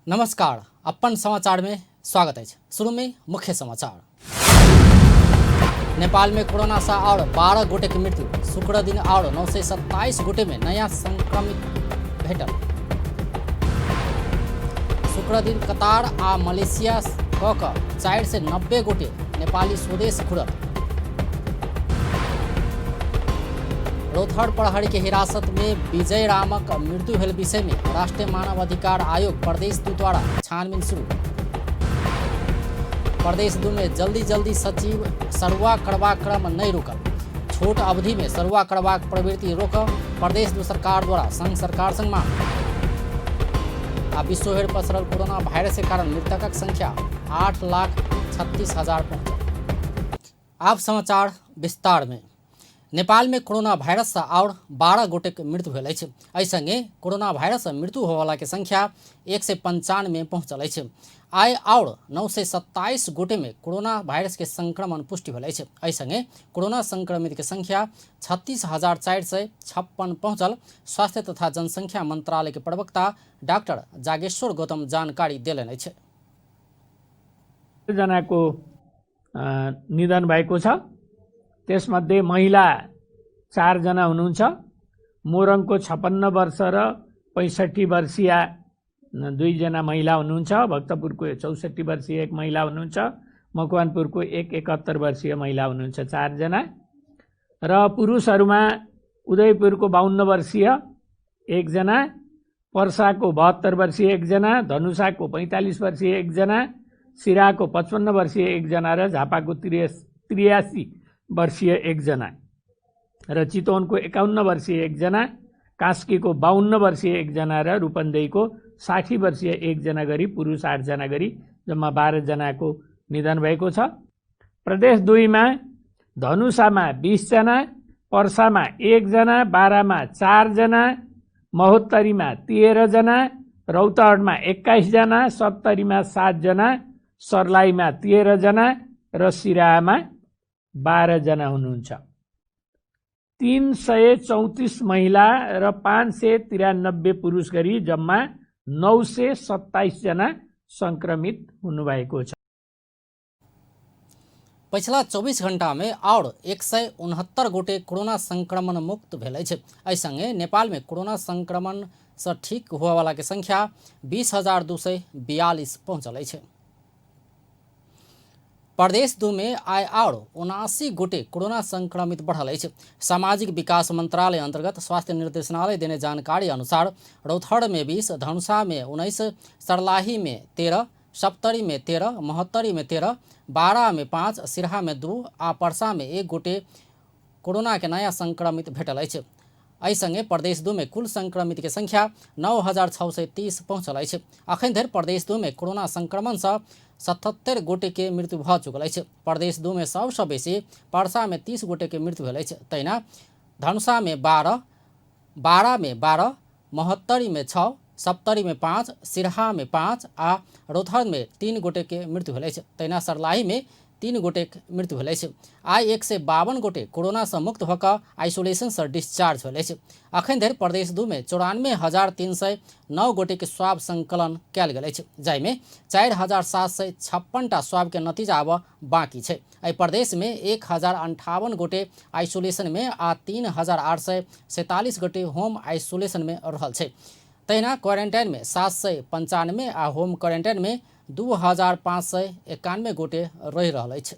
नमस्कार, अपन समाचार में स्वागत है। शुरू में मुख्य समाचार। नेपाल में कोरोना से और 12 गोटे की मृत्यु। शुक्र दिन और 927 गोटे में नया संक्रमित भेटल। शुक्र दिन कतार आ मलेशिया क 4 से 90 गोटे नेपाली स्वदेश घुरल। रौथर प्रहरी के हिरासत में विजय रामक मृत्यु भेल विषय में राष्ट्रीय मानव अधिकार आयोग प्रदेश 2 द्वारा छानबीन शुरू। प्रदेश 2 में जल्दी सचिव सरुआ करबाक क्रम नहीं रुकल। छोट अवधि में सरुआ करबाक प्रवृत्ति रोक प्रदेश 2 सरकार द्वारा संघ सरकार संग मांग। आ विश्वभर पसरल कोरोना वायरस के कारण मृतकक संख्या 8,36,000 पहुंचल। आप समाचार विस्तार में। नेपाल में कोरोना वायरस से और 12 गोटे के मृत्यु भेल अछि। एहि संगे कोरोना वायरस से मृत्यु होवाला के संख्या 195 में पहुंचल अछि। आइ और 927 गोटे में कोरोना वायरस के संक्रमण पुष्टि भेल अछि। एहि संगे कोरोना संक्रमित के संख्या 36,456 पहुंचल। स्वास्थ्य तथा जनसंख्या मंत्रालय के प्रवक्ता डाक्टर जागेश्वर गौतम जानकारी देलनि अछि। जनाको निधन भएको छ। त्यसमध्ये महिला 4 जना हुनुहुन्छ। मोरङको 56 वर्ष र 65 वर्षीय 2 जना महिला हुनुहुन्छ। भक्तपुरको 64 वर्षीय एक महिला हुनुहुन्छ। मकवानपुरको एक 71 वर्षीय महिला हुनुहुन्छ। 4 जना र पुरुषहरूमा उदयपुरको 52 वर्षीय 1 जना, पर्साको 72 वर्षीय 1 जना, धनुषाको 45 वर्षीय 1 जना, सिराको 55 वर्षीय 1 जना र झापाको 83 वर्षीय 1 जना र चितवनको 51 वर्षीय 1 जना, कास्कीको 52 वर्षीय 1 जना र रूपन्देहीको 60 वर्षीय 1 जना गरी पुरुष 8 जना गरी जम्मा 12 जनाको निधन भएको छ। प्रदेश 2 मा धनुषामा 20 जना, पर्सामा 1 जना, बारामा 4 जना, महोत्तरीमा 13 जना, रौतहटमा 21 जना, सप्तरीमा 7 जना, सर्लाहीमा 13 जना र सिराहामा 12 जना हुनुहुन्छ। 334 महिला र 593 पुरुष गरी जम्मा 927 जना संक्रमित हुनुभएको छ। पिछला 24 घंटा में और 169 गोटे कोरोना संक्रमण मुक्त भेल अछि। एहि संगे नेपाल में कोरोना संक्रमण से ठीक हुआ वाला के संख्या 20,242 पहुंचल अछि। प्रदेश 2 में आय और 79 गोटे कोरोना संक्रमित बढ़ल अछि। सामाजिक विकास मंत्रालय अंतर्गत स्वास्थ्य निर्देशनालय देने जानकारी अनुसार रौथर में 20, धनुषा में 19, सर्लाही में 13, सप्तरी में 13, महोत्तरी में 13, बारा में 5, सिरहा में 2 आ पर्सा में 1 गोटे कोरोना के नया संक्रमित भेटल अछि। एहि संगे प्रदेश 2 में कुल संक्रमित के संख्या 9,630 पहुंचल अछि। अखन धरि प्रदेश 2 में कोरोना संक्रमण से 77 गोटे के मृत्यु भ चुकल अछि। प्रदेश 2 में सबसे बेसी पर्सा में 30 गोटे के मृत्यु भेल अछि। तहिना धनुषा में 12, बारा में 12, महोत्तरी में 6, सप्तरी में 5, सिरहा में 5 आ रौथर में 3 गोटे के मृत्यु भेल अछि। तहिना सर्लाही में 3 गोटे के मृत्यु भेल अछि। आइ 152 गोटे कोरोना से मुक्त होकर आइसोलेशन से डिस्चार्ज भेल अछि। अखन धरि प्रदेश 2 में 94,309 गोटे के स्वाब संकलन कयल गेल अछि, जाहिमे 4,756 टा स्वाब के नतीजा आब बाकी छै। एहि प्रदेश में 1,058 गोटे आइसोलेशन में आ 3,847 गोटे होम आइसोलेशन में रहल छै। तहिना क्वारंटाइन में 795 आ होम क्वारंटाइन में 2,591 गोटे रहि रहल अछि।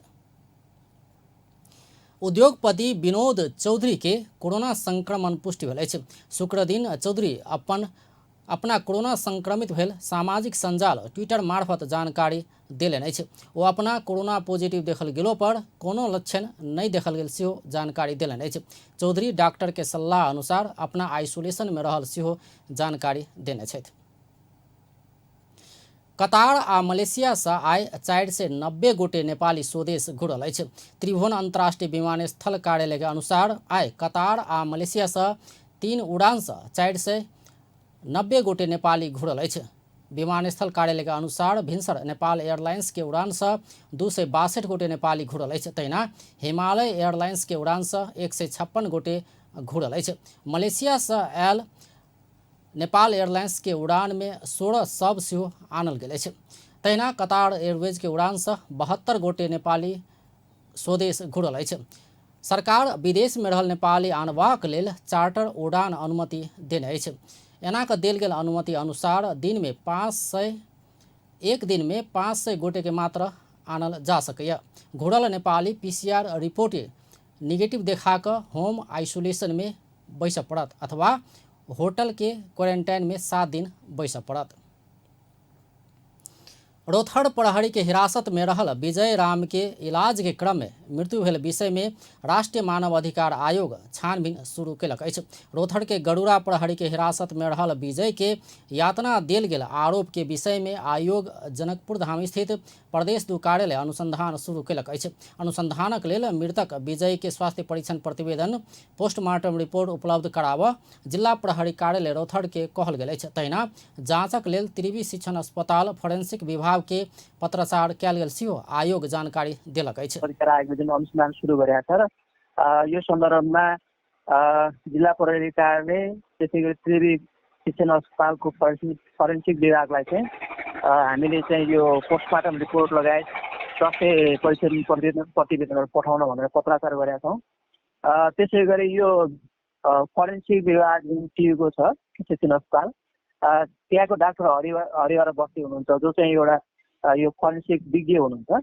उद्योगपति विनोद चौधरी के कोरोना संक्रमण पुष्टि भेल अछि। शुक्र दिन चौधरी अपना कोरोना संक्रमित भेल सामाजिक संजाल ट्विटर मार्फत जानकारी देलनि अछि। ओ अपना कोरोना पॉजिटिव देखल गेलो पर कोनो लक्षण नहीं देखल गेल सेहो जानकारी देलनि अछि। चौधरी डॉक्टर के सलाह अनुसार अपना आइसोलेशन में रहल सेहो जानकारी देने छथि। कतार आ मलेशिया से आइ 4 से 90 गोटे नेपाली स्वदेश घुरल अछि। त्रिभुवन अंतर्राष्ट्रीय विमानस्थल कार्यालय के अनुसार आइ कतार आ मलेशिया से 3 उड़ान से 4 से 90 गोटे नेपाली घुरल अछि। विमानस्थल कार्यालय के अनुसार भिनसर नेपाल एयरलाइंस के उड़ान से 262 गोटे नेपाली घुरल अछि। तहिना हिमालय एयरलाइंस के उड़ान से 156 गोटे घुरल अछि। मलेशिया से आयल नेपाल एयरलाइंस के उड़ान में 16 शव सेहो आनल गेल अछि। तहिना कतार एयरवेज के उड़ान सँ 72 गोटे नेपाली स्वदेश घुरल अछि। सरकार विदेश में रहल नेपाली आनबाक लेल चार्टर उड़ान अनुमति देने अछि। एना कऽ देल गेल अनुमति अनुसार एक दिन में 500 गोटे के मात्र आनल जा सकैए। घुरल नेपाली PCR रिपोर्ट निगेटिव देखा कऽ होम आइसोलेशन में बैसऽ पड़त अथवा होटल के क्वारंटाइन में 7 दिन बैसऽ पड़त। रौथड़ प्रहरी के हिरासत में रहल विजय राम के इलाज के क्रम में मृत्यु भेल विषय में राष्ट्रीय मानव अधिकार आयोग छानबीन शुरू केलक अछि। रौथड़ के गरुड़ा प्रहरी के हिरासत में रहल विजय के यातना देल गेल आरोप के विषय में आयोग जनकपुर धाम स्थित प्रदेश 2 कार्यालय अनुसंधान शुरू केलक अछि। अनुसंधानक लेल मृतक विजय के स्वास्थ्य परीक्षण प्रतिवेदन पोस्टमार्टम रिपोर्ट उपलब्ध कराबऽ जिला प्रहरी कार्यालय रौथड़ के कहल गेल अछि। तहिना जांचक लेल त्रिवी शिक्षण अस्पताल फोरेंसिक विभाग के पत्राचार कयल गेल सेहो आयोग जानकारी देलक अछि। परिकार आयोगले जुन अनुसन्धान सुरु गरेका छ र यो सन्दर्भमा जिल्ला प्रहरी कार्यालय त्यसैगरी त्रिवी शिक्षण अस्पतालको फोरेन्सिक विभागलाई चाहिँ हामीले चाहिँ यो पोस्टमार्टम रिपोर्ट लगायत स्वास्थ्य परीक्षण प्रतिवेदनहरू पठाउन भनेर पत्राचार गरेका छौँ। त्यसैगरी यो फोरेन्सिक विभाग जुन टियुको छ शिक्षण अस्पताल त्यहाँको डाक्टर हरिहर बस्ती हुनुहुन्छ जो चाहिँ एउटा यो फोरेन्सिक विज्ञ हुनुहुन्छ।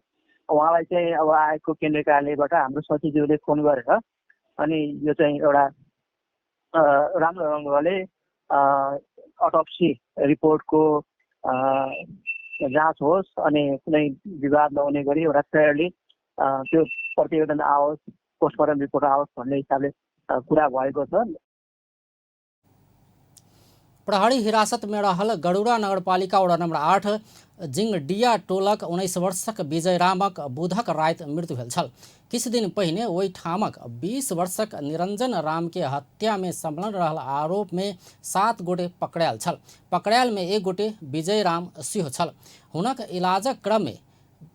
उहाँलाई चाहिँ अब आयोगको केन्द्रीय कार्यालयबाट हाम्रो सचिवज्यूले फोन गरेर अनि यो चाहिँ एउटा राम्रो ढङ्गले अटोप्सी रिपोर्टको जाँच होस् अनि कुनै विवाद नहुने गरी एउटा फेयरली त्यो प्रतिवेदन आओस्, पोस्टमार्टम रिपोर्ट आओस् भन्ने हिसाबले कुरा भएको छ। प्रहरी हिरासत में रहल गरुड़ा नगरपालिका वडा नंबर 8 जिंगडिया टोलक 19 वर्षक विजय रामक बुधक राति मृत्यु भेल छल। किछु दिन पहिने ओहि ठामक 20 वर्षक निरंजन राम के हत्या में संलग्न रहल आरोप में 7 गोटे पकड़ायल छल। पकड़ायल में 1 गोटे विजय राम सेहो छल। हुनक इलाजक क्रम में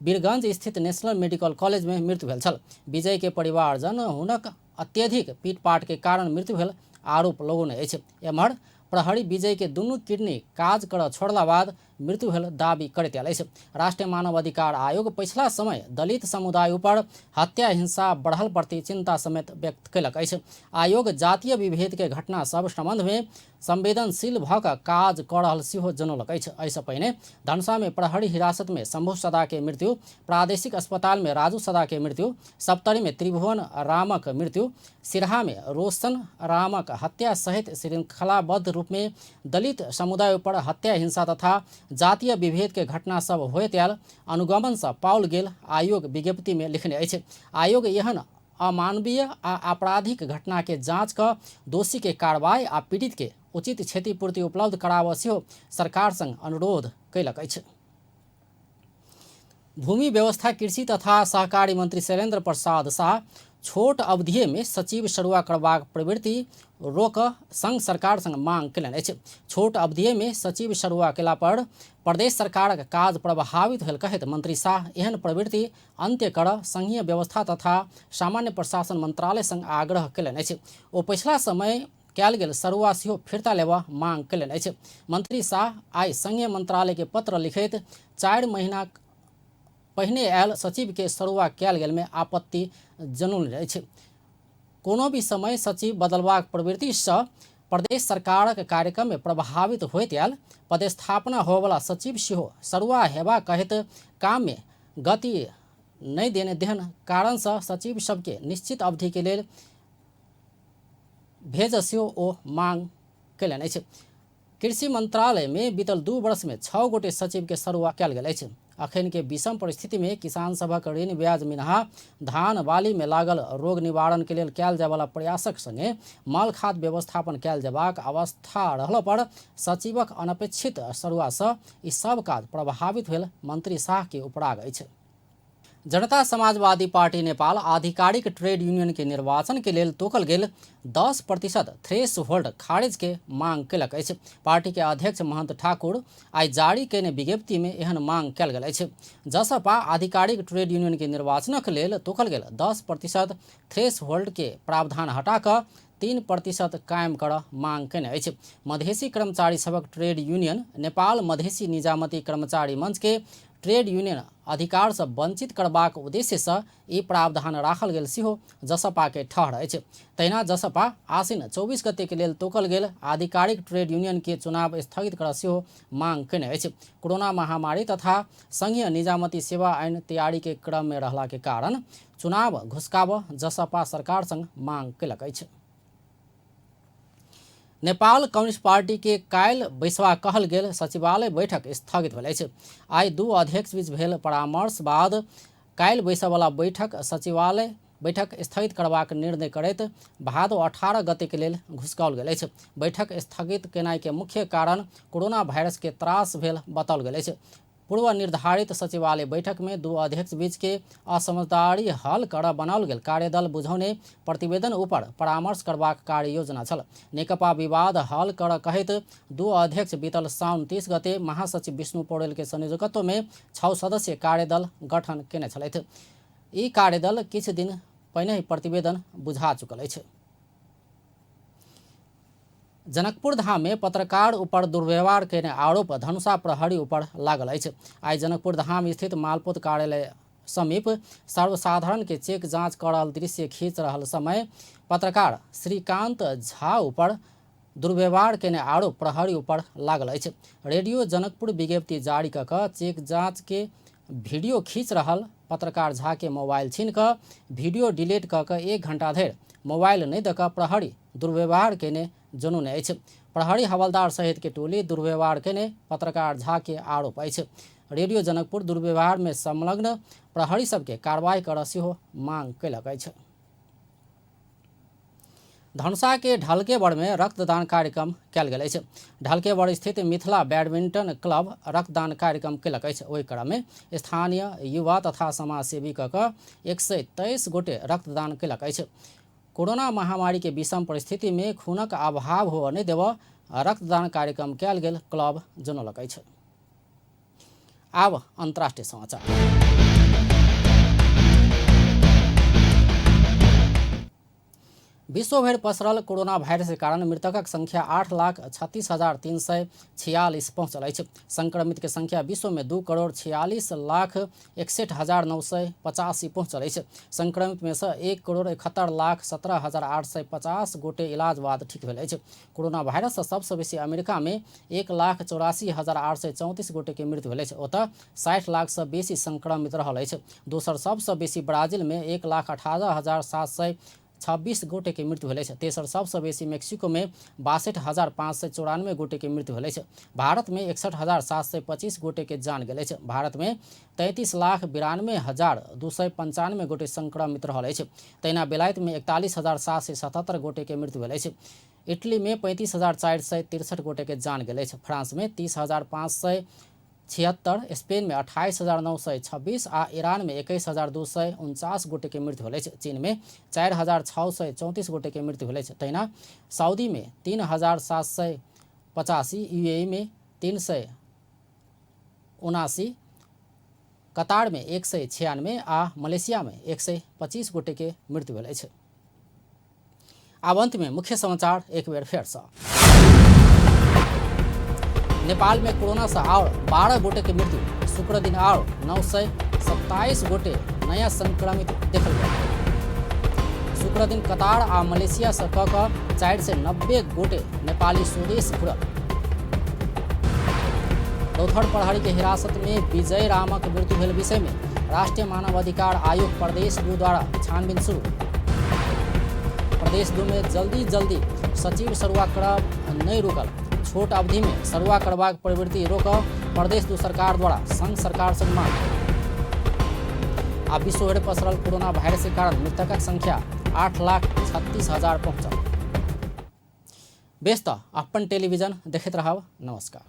वीरगंज स्थित नेशनल मेडिकल कॉलेज में मृत्यु भेल छल। विजय के परिवारजन हुनक अत्यधिक पीटपाट के कारण मृत्यु भेल आरोप लगौने अछि। एम्हर प्रहरी विजय के दुनू किडनी काज कर छोड़ला बाद मृत्यु भेल दावी करैत आयल अछि। राष्ट्रीय मानव अधिकार आयोग पछिला समय दलित समुदाय ऊपर हत्या हिंसा बढ़ल प्रति चिंता समेत व्यक्त कयलक अछि। आयोग जातीय विभेद के घटना सब संबंध में संवेदनशील भऽ कऽ काज कऽ रहल सेहो जनौलक अछि। एहिसँ पहिने धनुषा में प्रहरी हिरासत में शंभु सदा के मृत्यु, प्रादेशिक अस्पताल में राजू सदा के मृत्यु, सप्तरी में त्रिभुवन रामक मृत्यु, सिरहा में रोशन रामक हत्या सहित श्रृंखलाबद्ध रूप में दलित समुदाय पर हत्या हिंसा तथा जातीय विभेद के घटना सब होइत आयल अनुगमन से पाओल गेल आयोग विज्ञप्ति में लिखने अछि। आयोग एहन अमानवीय आ आपराधिक घटना के जांच क दोषी के कार्रवाई आ पीड़ित के उचित क्षतिपूर्ति उपलब्ध कराबऽ सेहो सरकार संग अनुरोध कयलक अछि। भूमि व्यवस्था कृषि तथा सहकारी मंत्री शैलेंद्र प्रसाद शाह छोट अवधि में सचिव सरुआ करबाक प्रवृत्ति रोक संघ सरकार संग मांग कयलनि अछि। छोट अवधि में सचिव सरुआ केला पर प्रदेश सरकारक काज प्रभावित भेल कहैत मंत्री शाह एहन प्रवृत्ति अंत्य कर संघीय व्यवस्था तथा सामान्य प्रशासन मंत्रालय संग आग्रह कयलनि अछि। ओ पछिला समय कयल गेल सरुआ सेहो फिरता लेबा मांग कयलनि अछि। मंत्री शाह आइ संघीय मंत्रालय के पत्र लिखैत 4 महीना पहिने आयल सचिव के सरुआ कयल गेल में आपत्ति जनौलनि अछि। कोनो भी समय सचिव बदलबाक प्रवृत्ति सँ प्रदेश सरकारक कार्यक्रम में प्रभावित होइत आयल पदस्थापना होबला सचिव सेहो सरुआ हेबा कहैत काम में गति नहीं देने देहन कारण सँ सचिव सबके निश्चित अवधि के लेल भेज सेहो ओ मांग कयलनि अछि। कृषि मंत्रालय में बीतल 2 वर्ष में 6 गोटे सचिव के सरुआ कयल गेल अछि। अखन के विषम परिस्थिति में किसान सभक ऋण ब्याज मिनहा धान बाली में लागल रोग निवारण के लेल कयल जायवाला प्रयासक संगे माल खाद व्यवस्थापन कयल जयबाक अवस्था रहला पर सचिवक अनपेक्षित सरुआ सँ ई सब काज प्रभावित भेल मंत्री शाह के उपराग अछि। जनता समाजवादी पार्टी नेपाल आधिकारिक ट्रेड यूनियन के निर्वाचन के लेल तोकल गेल 10% थ्रेश होल्ड खारिज के मांग कयलक अछि। पार्टी के अध्यक्ष महंत ठाकुर आइ जारी कयने विज्ञप्ति में एहन मांग कयल गेल अछि। जसपा आधिकारिक ट्रेड यूनियन के निर्वाचनक लेल तोकल गेल 10% थ्रेश होल्ड के प्रावधान हटा कऽ 3% कायम कर मांग केने अछि। मधेसी कर्मचारी सभक ट्रेड यूनियन नेपाल मधेसी निजामती कर्मचारी मंच के ट्रेड यूनियन अधिकार से वंचित करबाक उद्देश्य से ई प्रावधान राखल गेल सेहो जसपा के ठहर अछि। तहिना जसपा आसिन 24 गते के लेल तोकल गेल आधिकारिक ट्रेड यूनियन के चुनाव स्थगित कर सेहो मांग केने अछि। कोरोना महामारी तथा संघीय निजामती सेवा ऐन तैयारी के क्रम में रहला के कारण चुनाव घुसकाब जसपा सरकार संग मांग केलक अछि। नेपाल कम्युनिस्ट पार्टी के काल्हि बैसवा कहल गेल सचिवालय बैठक स्थगित भेल अछि। आइ 2 अध्यक्ष बीच भेल परामर्श बाद काल्हि बैसवाला सचिवालय बैठक स्थगित करबाक निर्णय करैत भादो 18 गते के लेल घुसकाओल गेल अछि। बैठक स्थगित केनाइ के मुख्य कारण कोरोना वायरस के त्रास भेल बताओल गेल अछि। पूर्व निर्धारित सचिवालय बैठक में 2 अध्यक्ष बीच के असमझदारी हल कर बनाओल गेल कार्यदल बुझौने प्रतिवेदन ऊपर परामर्श करबाक कार्य योजना छल। नेकपा विवाद हल कर कहैत 2 अध्यक्ष बीतल साउन 30 गते महासचिव विष्णु पौडेल के संयोजकत्व में 6 सदस्यीय कार्यदल गठन केने छलथि। ई कार्यदल किछु दिन पहिने प्रतिवेदन बुझा चुकल अछि। जनकपुर धाम में पत्रकार ऊपर दुर्व्यवहार के आरोप धनुषा प्रहरी ऊपर लागल अछि। आई जनकपुर धाम स्थित मालपोत कार्यालय समीप सर्वसाधारण के चेक जांच करल दृश्य खींच रहल समय पत्रकार श्रीकांत झा ऊपर दुर्व्यवहार के आरोप प्रहरी ऊपर लागल अछि। रेडियो जनकपुर विज्ञप्ति जारी कऽ चेक जांच के वीडियो खींच रहल पत्रकार झा के मोबाइल छीन कऽ वीडियो डिलीट कऽ 1 घंटा धरि मोबाइल नहीं दऽ प्रहरी दुर्व्यवहार केने जनून अछि। प्रहरी हवलदार सहित के टोली दुर्व्यवहार केने पत्रकार झा के आरोप अछि। रेडियो जनकपुर दुर्व्यवहार में संलग्न प्रहरी सबके कार्रवाई कर सेहो मांग कयलक अछि। धनुषा के ढलकेबड़ में रक्तदान कार्यक्रम कयल गेल अछि। ढलकेबड़ स्थित मिथिला बैडमिंटन क्लब रक्तदान कार्यक्रम केलक अछि। ओहि क्रम में स्थानीय युवा तथा समाजसेवी कऽ 123 गोटे रक्तदान केलक अछि। कोरोना महामारी के विषम परिस्थिति में खूनक अभाव हो नहीं देव रक्तदान कार्यक्रम कयल गेल क्लब जनौलक अछि। आब अंतर्राष्ट्रीय समाचार। विश्व भर पसरल कोरोना वायरस के कारण मृतकक संख्या 8,36,346 पहुंचल अछि। संक्रमित के संख्या विश्व में 2,46,61,985 पहुंचल अछि। संक्रमित में से 1,71,17,850 गोटे इलाज बाद ठीक भेल अछि। कोरोना वायरस से सबसे बेसी अमेरिका में 1,84,834 गोटे के मृत्यु भेल अछि। ओतऽ 60 लाख से बेसी संक्रमित रहल अछि। दोसर सबसे बेसी ब्राजील में 1,18,726 गोटे के मृत्यु भेल अछि। तेसर सबसे बेसी मेक्सिको में 62,594 गोटे के मृत्यु भेल अछि। भारत में 61,725 गोटे के जान गेल अछि। भारत में 33,92,295 गोटे संक्रमित रहल अछि। तहिना बेलायत में 41,777 गोटे के मृत्यु भेल अछि। इटली में 35,463 गोटे के जान गेल अछि। फ्रांस में 30,576, स्पेन में 28,926 आ ईरान में 21,249 गोटे के मृत्यु भेल अछि। चीन में 4,634 गोटे के मृत्यु भेल अछि। तहिना सऊदी में 3,785, यूएई में 379, कतार में 196 आ मलेशिया में 125 गोटे के मृत्यु भेल अछि। आब अंत में मुख्य समाचार एक बेर फेर से। नेपाल में कोरोना से और 12 गोटे के मृत्यु। शुक्र दिन और 927 गोटे नया संक्रमित देखल गए। शुक्र दिन कतार आ मलेशिया से कऽ 490 गोटे नेपाली स्वदेश घुरल। रौथड़ प्रहरी के हिरासत में विजय रामक मृत्यु भेल विषय में राष्ट्रीय मानवाधिकार आयोग प्रदेश 2 द्वारा छानबीन शुरू। प्रदेश 2 में जल्दी सचिव सरुआ करब नहीं रुकल। छोट अवधि में सरुआ करबाक प्रवृत्ति रोक प्रदेश 2 सरकार द्वारा संघ सरकार से मांग। आ विश्व भर पसरल कोरोना वायरस के कारण मृतकक संख्या 8,36,000 पहुंचल। बेस त अपन टेलीविजन देखैत रहब। नमस्कार।